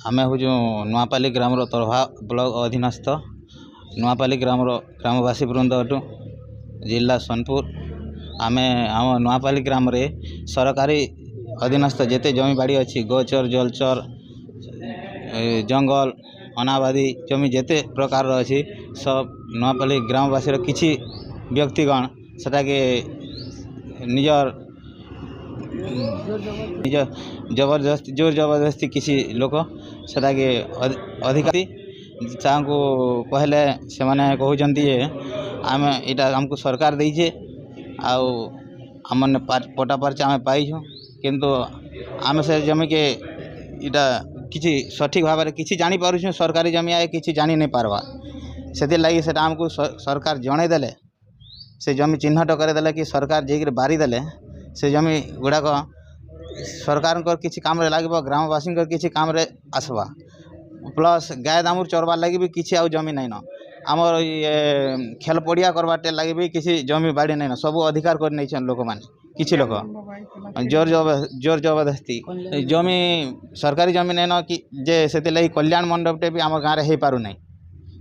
आमे हूँ नुआपाली ग्राम तरभा ब्लॉक अधीनस्थ नुआपाली ग्रामवासी वृंद अटू जिला सोनपुर आमे आम नुआपाली ग्राम रे सरकारी अधीनस्थ जेते जमी बाड़ी अच्छी गोचर जलचर जंगल अनाबादी जमी जेते प्रकार अच्छी सब नुआपाली ग्रामवासी किछि व्यक्तिगण सेटाके निजर निज जबरदस्ती जोर जबरदस्ती किसी लोक सेटाके अधिकारी को कहले से माने कहउचंती जे आमे इटा हमको सरकार देइछे आउ हमने पटा परचा आमे पाइछु किंतु आमे से जमी के इटा किछि सठिक भाव में किछि जानी पारुछु सरकारी जमी आए किछि जानी नहीं पारवा से लगी सेटा हमको सरकार जणे देले से जमी चिन्हट करदेले कि सरकार जेक बारी देले से जमी गुड़ाक सरकार किसी काम रे लागबो ग्रामवासी किसी काम रे आसवा प्लस गाय दामुर चरबार लगी भी किसी आउ जमी नहीं न आमर ये खेल पड़िया करवाटे लगी भी किसी जमी बाड़ी नहीं न सब अधिकार कर नहीं लोक माने किसी लोक जोर जबरदस्ती जमी सरकारी जमी नहीं न कि जे से लगी कल्याण मंडपटे भी आम गाँव हो पार नहीं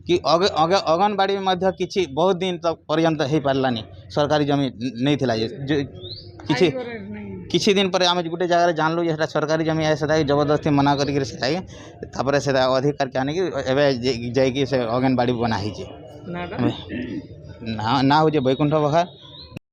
कि अंगनवाड़ी में किसी बहुत दिन तक पर्यंत हो पारानी सरकारी जमी नहीं थिला किसी दिन पर आम गोटे जगह जानलु जे सरकारी जमी है से जबरदस्ती मना करपर से अधिकार के आनिकी से अंगनवाड़ी बना ना हूँ बैकुंठ बखार